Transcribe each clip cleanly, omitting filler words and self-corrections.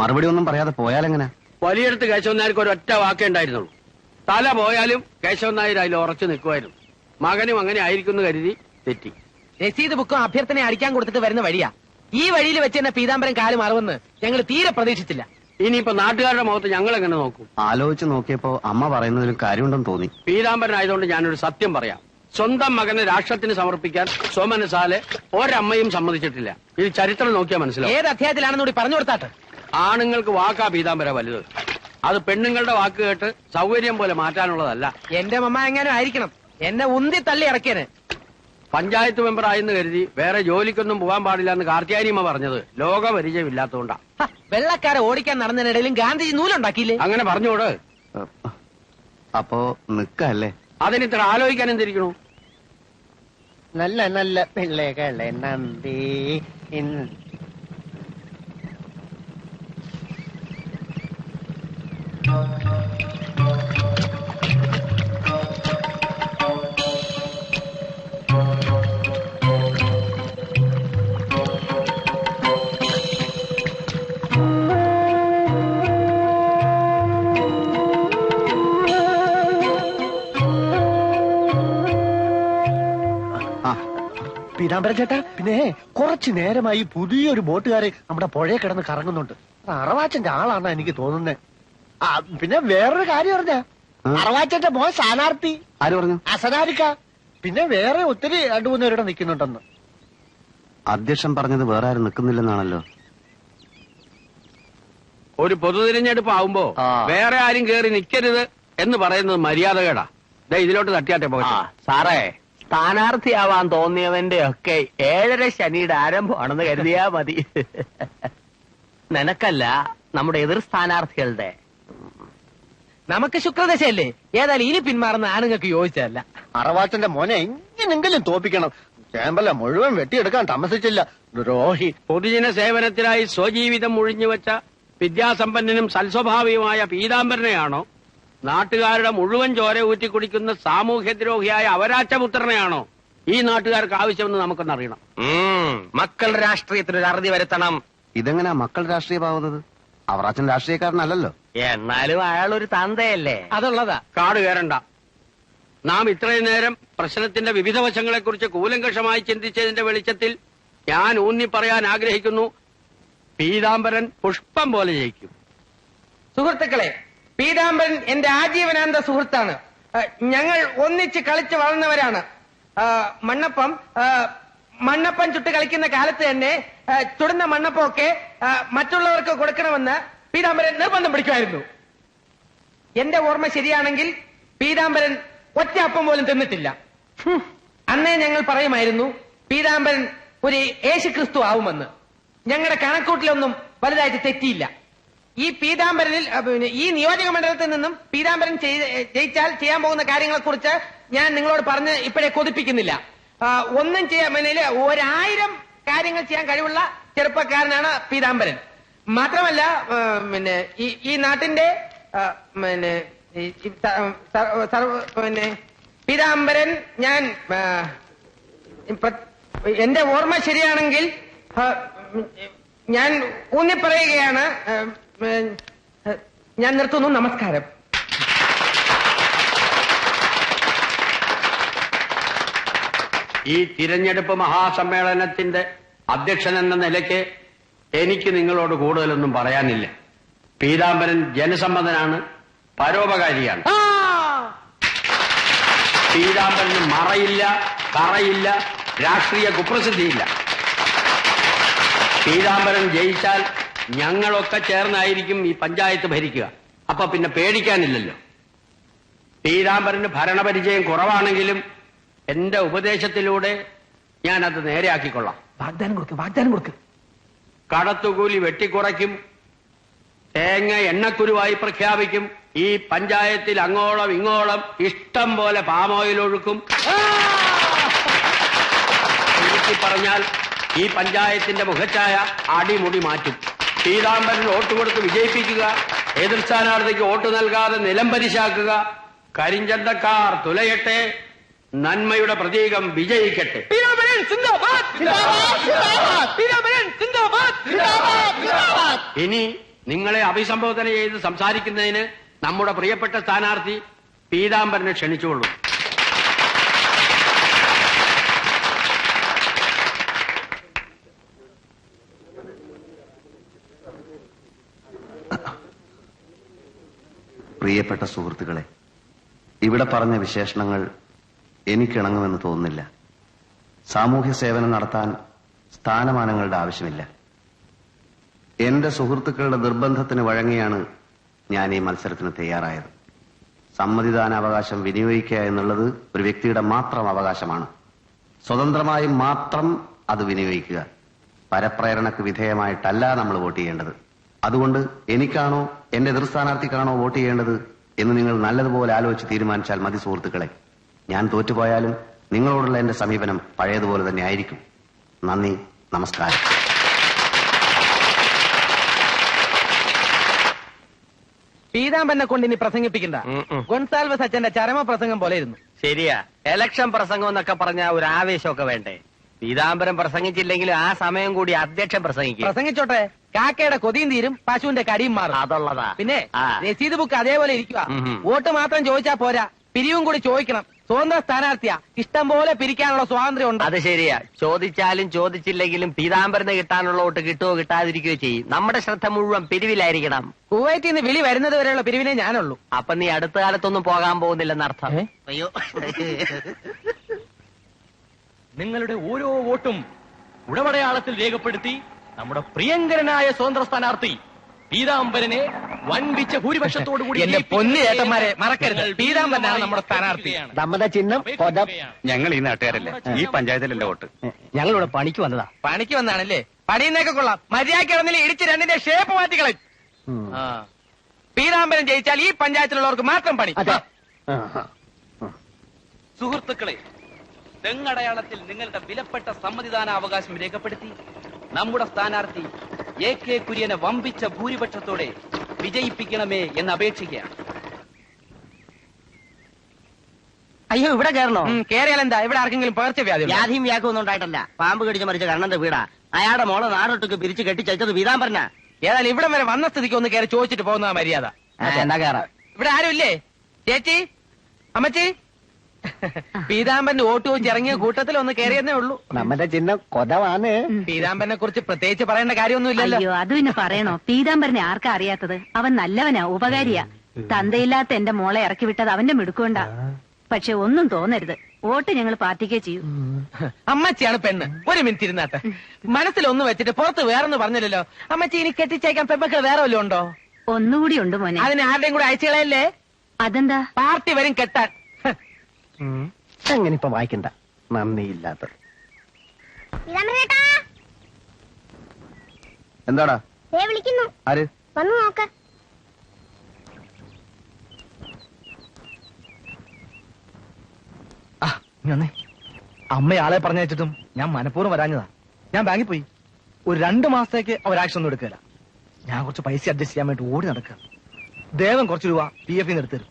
മറുപടി ഒന്നും പറയാതെ പോയാലെങ്ങനെ? വലിയെടുത്ത് കേശവൻ നായർക്ക് ഒരൊറ്റ വാക്കേ ഉണ്ടായിരുന്നുള്ളൂ. തല പോയാലും കേശവൻ നായർ അതിൽ ഉറച്ചു നിൽക്കുമായിരുന്നു. മകനും അങ്ങനെ ആയിരിക്കുന്നു കരുതി തെറ്റി. രസീത് ബുക്കും അഭ്യർത്ഥന അടിക്കാൻ കൊടുത്തിട്ട് വരുന്ന വഴിയാ. ഈ വഴിയിൽ വെച്ച് തന്നെ പീതാംബരൻ കാല് മാറുമെന്ന് ഞങ്ങൾ തീരെ പ്രതീക്ഷിച്ചില്ല. ഇനിയിപ്പോ നാട്ടുകാരുടെ മുഖത്ത് ഞങ്ങൾ എങ്ങനെ നോക്കും? ആലോചിച്ച് നോക്കിയപ്പോ അമ്മ പറയുന്നതിലും കാര്യമുണ്ടെന്ന് തോന്നി. പീതാംബരൻ ആയതുകൊണ്ട് ഞാനൊരു സത്യം പറയാം. സ്വന്തം മകനെ രാഷ്ട്രത്തിന് സമർപ്പിക്കാൻ സ്വമനസാലെ ഒരമ്മയും സമ്മതിച്ചിട്ടില്ല. ഇത് ചരിത്രം നോക്കിയാൽ മനസ്സിലാവും. ഏത് അധ്യായത്തിലാണെന്ന് കൂടി പറഞ്ഞു കൊടുത്താട്ടെ. ആണുങ്ങൾക്ക് വാക്കാ പീതാംബര വലുത്. അത് പെണ്ണുങ്ങളുടെ വാക്ക് കേട്ട് സൗകര്യം പോലെ മാറ്റാനുള്ളതല്ല. എന്റെ മമ്മ എങ്ങാനും ആയിരിക്കണം എന്നെ ഉന്തി തള്ളി ഇറക്കിയന്. പഞ്ചായത്ത് മെമ്പർ ആയെന്ന് കരുതി വേറെ ജോലിക്കൊന്നും പോകാൻ പാടില്ല എന്ന് കാർത്തിയാനിയമ്മ പറഞ്ഞത് ലോകപരിചയമില്ലാത്തതുകൊണ്ടാ. വെള്ളക്കാരെ ഓടിക്കാൻ നടന്നതിനിടയിലും ഗാന്ധിജി നൂലുണ്ടാക്കിയില്ലേ? അങ്ങനെ പറഞ്ഞോട്. അപ്പോ നിക്കല്ലേ? അതിനിത്ര ആലോചിക്കാൻ എന്തിരിക്കണു? നല്ല നല്ല പിള്ളേകളെ നമ്പി പീതാംബരൻ ചേട്ടാ, പിന്നെ കുറച്ചു നേരമായി പുതിയൊരു ബോട്ടുകാര് നമ്മുടെ പുഴയെ കിടന്ന് കറങ്ങുന്നുണ്ട്. അറവാച്ചന്റെ ആളാണ് എനിക്ക് തോന്നുന്നത്. പിന്നെ വേറൊരു കാര്യം പറഞ്ഞ അറവാച്ചന്റെ മോൻ സ്ഥാനാർത്ഥി. ആര് പറഞ്ഞു? അസനാരിക്ക. പിന്നെ വേറെ ഒത്തിരി 2-3 പേരുടെ നിൽക്കുന്നുണ്ടെന്ന്. അധ്യക്ഷൻ പറഞ്ഞത് വേറെ ആരും നിൽക്കുന്നില്ലെന്നാണല്ലോ. ഒരു പൊതുതിരഞ്ഞെടുപ്പ് ആവുമ്പോ വേറെ ആരും കേറി നിൽക്കരുത് എന്ന് പറയുന്നത് മര്യാദകേടാ. ഇതിലോട്ട് തട്ടിയാട്ടെ പോകട്ടെ. സാറേ, സ്ഥാനാർത്ഥിയാവാൻ തോന്നിയവന്റെ ഒക്കെ 7:30 ശനിയുടെ ആരംഭമാണെന്ന് കരുതിയാ മതി. നിനക്കല്ല, നമ്മുടെ എതിർ സ്ഥാനാർത്ഥികളുടെ. നമുക്ക് ശുക്രദശയല്ലേ? ഏതായാലും ഇനി പിന്മാറുന്ന ആണുങ്ങൾക്ക് യോജിച്ചതല്ല. അറവാച്ചന്റെ മോനെ എങ്ങനെങ്കിലും തോപ്പിക്കണം. ചേമ്പല മുഴുവൻ വെട്ടിയെടുക്കാൻ താമസിച്ചില്ല. ദ്രോഹി. പൊതുജന സേവനത്തിനായി സ്വജീവിതം ഒഴിഞ്ഞുവെച്ച വിദ്യാസമ്പന്നനും സൽസ്വഭാവിയുമായ പീതാംബരനെയാണോ, നാട്ടുകാരുടെ മുഴുവൻ ചോര ഊറ്റിക്കുടിക്കുന്ന സാമൂഹ്യദ്രോഹിയായ അവരാച്ചപുത്രനെയാണോ ഈ നാട്ടുകാർക്ക് ആവശ്യമെന്ന് നമുക്കൊന്നറിയണം. മക്കൾ രാഷ്ട്രീയത്തിനൊരു അറുതി വരുത്തണം. ഇതെങ്ങനെയാ മക്കൾ രാഷ്ട്രീയമാവുന്നത്? അവർ അച്ഛൻ രാഷ്ട്രീയക്കാരനല്ലല്ലോ. എന്നാലും അയാൾ ഒരു തന്തയല്ലേ. അതുള്ളതാ. കാട് കയറണ്ട. നാം ഇത്രയും നേരം പ്രശ്നത്തിന്റെ വിവിധ വശങ്ങളെക്കുറിച്ച് കൂലങ്കഷമായി ചിന്തിച്ചതിന്റെ വെളിച്ചത്തിൽ ഞാൻ ഊന്നി പറയാൻ ആഗ്രഹിക്കുന്നു, പീതാംബരൻ പുഷ്പം പോലെ ജയിക്കും. സുഹൃത്തുക്കളെ, പീതാംബരൻ എന്റെ ആജീവനാന്ത സുഹൃത്താണ്. ഞങ്ങൾ ഒന്നിച്ച് കളിച്ച് വളർന്നവരാണ്. മണ്ണപ്പം ചുട്ട് കളിക്കുന്ന കാലത്ത് തന്നെ ചുടുന്ന മണ്ണപ്പമൊക്കെ മറ്റുള്ളവർക്ക് കൊടുക്കണമെന്ന് പീതാംബരൻ നിർബന്ധം പിടിക്കുമായിരുന്നു. എന്റെ ഓർമ്മ ശരിയാണെങ്കിൽ പീതാംബരൻ ഒറ്റ അപ്പം പോലും തിന്നിട്ടില്ല. അന്നേ ഞങ്ങൾ പറയുമായിരുന്നു പീതാംബരൻ ഒരു യേശുക്രിസ്തു ആവുമെന്ന്. ഞങ്ങളുടെ കണക്കൂട്ടിലൊന്നും വലുതായിട്ട് തെറ്റിയില്ല. ഈ പീതാംബരനിൽ ഈ നിയോജക മണ്ഡലത്തിൽ നിന്നും പീതാംബരൻ ജയിച്ചാൽ ചെയ്യാൻ പോകുന്ന കാര്യങ്ങളെ കുറിച്ച് ഞാൻ നിങ്ങളോട് പറഞ്ഞ് ഇപ്പോഴേ കൊതിപ്പിക്കുന്നില്ല. ഒന്നും ചെയ്യാൻ 1000 കാര്യങ്ങൾ ചെയ്യാൻ കഴിവുള്ള ചെറുപ്പക്കാരനാണ് പീതാംബരൻ. മാത്രമല്ല ഈ നാട്ടിന്റെ പീതാംബരൻ ഞാൻ എന്റെ ഓർമ്മ ശരിയാണെങ്കിൽ ഞാൻ ഊന്നിപ്പറയുകയാണ്. ഞാൻ നിർത്തുന്നു. നമസ്കാരം. ഈ തിരഞ്ഞെടുപ്പ് മഹാസമ്മേളനത്തിന്റെ അധ്യക്ഷൻ എന്ന നിലയ്ക്ക് എനിക്ക് നിങ്ങളോട് കൂടുതലൊന്നും പറയാനില്ല. പീതാംബരൻ ജനസമ്മതനാണ്, പരോപകാരിയാണ്. പീതാംബരന് മറയില്ല, കറയില്ല, രാഷ്ട്രീയ കുപ്രസിദ്ധിയില്ല. പീതാംബരൻ ജയിച്ചാൽ ഞങ്ങളൊക്കെ ചേർന്നായിരിക്കും ഈ പഞ്ചായത്ത് ഭരിക്കുക. അപ്പൊ പിന്നെ പേടിക്കാനില്ലല്ലോ. പീതാംബരന് ഭരണപരിചയം കുറവാണെങ്കിലും എന്റെ ഉപദേശത്തിലൂടെ ഞാനത് നേരെയാക്കിക്കൊള്ളാം. വാഗ്ദാനം കൊടുക്ക്. കടത്തുകൂലി വെട്ടിക്കുറയ്ക്കും, തേങ്ങ എണ്ണക്കുരുവായി പ്രഖ്യാപിക്കും, ഈ പഞ്ചായത്തിൽ അങ്ങോളം ഇങ്ങോളം ഇഷ്ടം പോലെ പാമോയിൽ ഒഴുക്കും. ചുരുക്കി പറഞ്ഞാൽ ഈ പഞ്ചായത്തിന്റെ മുഖച്ഛായ അടിമുടി മാറ്റും. പീതാംബരൻ വോട്ട് കൊടുത്ത് വിജയിപ്പിക്കുക, എതിർ സ്ഥാനാർത്ഥിക്ക് വോട്ട് നൽകാതെ നിലംപരിശാക്കുക. കരിഞ്ചന്തക്കാർ തുലയട്ടെ, നന്മയുടെ പ്രതീകം വിജയിക്കട്ടെ. ഇനി നിങ്ങളെ അഭിസംബോധന ചെയ്ത് സംസാരിക്കുന്നതിന് നമ്മുടെ പ്രിയപ്പെട്ട സ്ഥാനാർത്ഥി പീതാംബരനെ ക്ഷണിച്ചുകൊള്ളൂ. പ്രിയപ്പെട്ട സുഹൃത്തുക്കളെ, ഇവിടെ പറഞ്ഞ വിശേഷണങ്ങൾ എനിക്കിണങ്ങുമെന്ന് തോന്നുന്നില്ല. സാമൂഹ്യ സേവനം നടത്താൻ സ്ഥാനമാനങ്ങളുടെ ആവശ്യമില്ല. എന്റെ സുഹൃത്തുക്കളുടെ നിർബന്ധത്തിന് വഴങ്ങിയാണ് ഞാൻ ഈ മത്സരത്തിന് തയ്യാറായത്. സമ്മതിദാനാവകാശം വിനിയോഗിക്കുക എന്നുള്ളത് ഒരു വ്യക്തിയുടെ മാത്രം അവകാശമാണ്. സ്വതന്ത്രമായി മാത്രം അത് വിനിയോഗിക്കുക. പരപ്രേരണക്ക് വിധേയമായിട്ടല്ല നമ്മൾ വോട്ട് ചെയ്യേണ്ടത്. അതുകൊണ്ട് എനിക്കാണോ എന്റെ എതിർ സ്ഥാനാർത്ഥിക്കാണോ വോട്ട് ചെയ്യേണ്ടത് എന്ന് നിങ്ങൾ നല്ലതുപോലെ ആലോചിച്ച് തീരുമാനിച്ചാൽ മതി സുഹൃത്തുക്കളെ. ഞാൻ തോറ്റുപോയാലും നിങ്ങളോടുള്ള എന്റെ സമീപനം പഴയതുപോലെ തന്നെ ആയിരിക്കും. നന്ദി, നമസ്കാരം. പീതാംബരനെ കൊണ്ട് ഇനി പ്രസംഗിപ്പിക്കണ്ട. ഗൊൺസാൽവസ് അച്ഛന്റെ ചരമ പ്രസംഗം പോലെ ഇരുന്നു. ശരിയാ, എലക്ഷൻ പ്രസംഗം എന്നൊക്കെ പറഞ്ഞ ഒരു ആവേശമൊക്കെ വേണ്ടേ? പീതാംബരം പ്രസംഗിച്ചില്ലെങ്കിലും ആ സമയം കൂടി അധ്യക്ഷൻ പ്രസംഗിക്കും. പ്രസംഗിച്ചോട്ടെ, കാക്കയുടെ കൊതിയും തീരും, പശുവിന്റെ കടിയും മാറും. അതുള്ളതാ. പിന്നെ ആ. രസീത് ബുക്ക് അതേപോലെ ഇരിക്കുക. വോട്ട് മാത്രം ചോദിച്ചാ പോരാ, പിരിവും കൂടി ചോദിക്കണം. സ്വന്തം സ്ഥാനാർത്ഥിയാ, ഇഷ്ടം പോലെ പിരിക്കാനുള്ള സ്വാതന്ത്ര്യം ഉണ്ട്. അത് ശരിയാ. ചോദിച്ചാലും ചോദിച്ചില്ലെങ്കിലും പീതാംബരന് കിട്ടാനുള്ള വോട്ട് കിട്ടുകയോ കിട്ടാതിരിക്കുകയോ ചെയ്യും. നമ്മുടെ ശ്രദ്ധ മുഴുവൻ പിരിവിലായിരിക്കണം. കുവൈറ്റിൽ നിന്ന് വിളി വരുന്നത് വരെയുള്ള പിരിവിനെ ഞാനുള്ളൂ. അപ്പൊ നീ അടുത്ത കാലത്തൊന്നും പോകാൻ പോകുന്നില്ലെന്നർത്ഥം. അയ്യോ, നിങ്ങളുടെ ഓരോ വോട്ടും ഉടമടയാളത്തിൽ രേഖപ്പെടുത്തി നമ്മുടെ പ്രിയങ്കരനായ സ്വതന്ത്ര സ്ഥാനാർത്ഥി പീതാംബരനെ വൻപിച്ച ഭൂരിപക്ഷത്തോടുകൂടി എന്റെ പൊന്നു ചേട്ടന്മാരെ മറക്കരുത്, പീതാംബരനാണ് നമ്മുടെ സ്ഥാനാർത്ഥി. നമ്മുടെ ചിഹ്നം കൊതം. ഞങ്ങൾ ഈ നാട്ടുകാരല്ല, ഈ പഞ്ചായത്തിലല്ല വോട്ട്. ഞങ്ങളിവിടെ പണിക്ക് വന്നതാ. പണിക്ക് വന്നാണല്ലേ? പണിയുന്നൊക്കെ കൊള്ളാം. മര്യാദയ്ക്ക് ഇടന്നില്ല ഇടിച്ച് രണ്ടിന്റെ ഷേപ്പ് മാറ്റിക്കളയും. പീതാംബരൻ ജയിച്ചാൽ ഈ പഞ്ചായത്തിലുള്ളവർക്ക് മാത്രം പണി. അതെ. സുഹൃത്തുക്കളെ, തെങ്ങടയാളത്തിൽ നിങ്ങളുടെ വിലപ്പെട്ട സമ്മതിദാനാവകാശം രേഖപ്പെടുത്തി നമ്മുടെ സ്ഥാനാർത്ഥി AK കുര്യനെ വമ്പിച്ച ഭൂരിപക്ഷത്തോടെ വിജയിപ്പിക്കണമേ എന്ന് അപേക്ഷിക്കുകയാണ്. അയ്യോ, ഇവിടെ കയറണോ? കേറിയാൽ എന്താ? ഇവിടെ ആർക്കെങ്കിലും പകർച്ചവ്യാധി ഉണ്ടോ? വ്യാധിയും വ്യാഖൊന്നും ഉണ്ടായിട്ടല്ല. പാമ്പ് കടിച്ച് മരിച്ച കണ്ണന്റെ വീടാ. അയാളുടെ മോളെ നാടൊട്ടുക്ക് പിരിച്ചു കെട്ടിച്ചത് പീതാംബരനാ. ഏതായാലും ഇവിടെ വരെ വന്ന സ്ഥിതിക്ക് ഒന്ന് കയറി ചോദിച്ചിട്ട് പോകുന്ന മര്യാദ. എന്നാ കയറാം. ഇവിടെ ആരും ഇല്ലേ? ചേച്ചി, അമ്മച്ചി, പീതാംബരന് വോട്ട് ചോദിച്ച് ഇറങ്ങിയ കൂട്ടത്തിൽ ഒന്ന് കയറിയെന്നേ ഉള്ളൂ. നമ്മുടെ ചിഹ്നം കൊതവാണ്. പീതാംബരനെ കുറിച്ച് പ്രത്യേകിച്ച് പറയേണ്ട കാര്യമൊന്നുമില്ലല്ലോ. അയ്യോ, അത് പിന്നെ പറയണോ? പീതാംബരനെ ആർക്കാ അറിയാത്തത്? അവൻ നല്ലവനാ, ഉപകാരിയാ. തന്തയില്ലാത്ത എന്റെ മോളെ ഇറക്കി വിട്ടത് അവന്റെ മിടുക്കൊണ്ടാ. പക്ഷെ ഒന്നും തോന്നരുത്, വോട്ട് ഞങ്ങൾ പാർട്ടിക്കേ ചെയ്യൂ. അമ്മച്ചിയാണ് പെണ്ണ്. ഒരു മിനിറ്റ് ഇരുന്നാട്ടെ. മനസ്സിലൊന്ന് വെച്ചിട്ട് പുറത്ത് വേറൊന്ന് പറഞ്ഞില്ലല്ലോ. അമ്മച്ചി, ഇനി കെട്ടിച്ചേക്കാൻ പെൺമക്കൾ വേറെ വല്ലതും ഉണ്ടോ? ഒന്നുകൂടി ഉണ്ട് മോനെ. അതിന് ആരുടെയും കൂടെ അയച്ചുകളയല്ലേ? അതെന്താ? പാർട്ടി വരും കെട്ടാൻ. അങ്ങനെ ഇപ്പൊ വായിക്കണ്ട, നന്ദിയില്ലാത്ത. എന്താടാ വിളിക്കുന്നു, ആര്? വന്നു നോക്ക. അമ്മയാളെ പറഞ്ഞയച്ചിട്ടും ഞാൻ മനഃപൂർവ്വം വരാഞ്ഞതാ. ഞാൻ ബാങ്കിൽ പോയി. ഒരു 2 മാസത്തേക്ക് അവർ ആക്ഷൻ ഒന്നും എടുക്കില്ല. ഞാൻ കുറച്ച് പൈസ അഡ്ജസ്റ്റ് ചെയ്യാൻ വേണ്ടി ഓടി നടക്കുക. ദേവൻ കുറച്ച് രൂപ PF ന്ന് എടുത്തു തരും.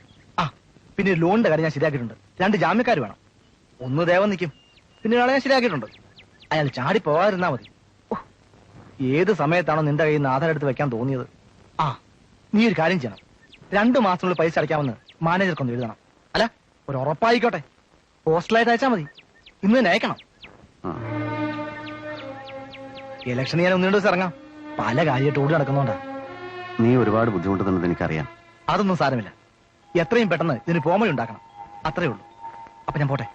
പിന്നെ ഒരു ലോണിന്റെ കാര്യം ഞാൻ ശരിയാക്കിയിട്ടുണ്ട്. 2 ജാമ്യക്കാർ വേണം. ഒന്ന് ദേവൻ നിൽക്കും, പിന്നെ ഒരാളെ ഞാൻ ശരിയാക്കിയിട്ടുണ്ട്. അയാൾ ചാടി പോകാതിരുന്നാ മതി. ഏത് സമയത്താണോ നിന്റെ കയ്യിൽ നിന്ന് ആധാരം എടുത്ത് വെക്കാൻ തോന്നിയത്? നീ ഒരു കാര്യം ചെയ്യണം. 2 മാസത്തിനുള്ളിൽ പൈസ അടയ്ക്കാമെന്ന് മാനേജർക്കൊന്ന് എഴുതണം. അല്ല, ഒരു ഉറപ്പായിക്കോട്ടെ. പോസ്റ്റലായിട്ട് അയച്ചാൽ മതി. ഇന്ന് തന്നെ അയക്കണം. ഇലക്ഷന് ഞാൻ 1-2 ദിവസം ഇറങ്ങാം. പല കാര്യമായിട്ട് ഓടി നടക്കുന്നോണ്ടാ. നീ ഒരുപാട് ബുദ്ധിമുട്ടുന്നത് എനിക്കറിയാം. അതൊന്നും സാരമില്ല. എത്രയും പെട്ടെന്ന് ഇതിന് പോമഴ ഉണ്ടാക്കണം. അത്രേ ഉള്ളൂ. അപ്പൊ ഞാൻ പോട്ടെ.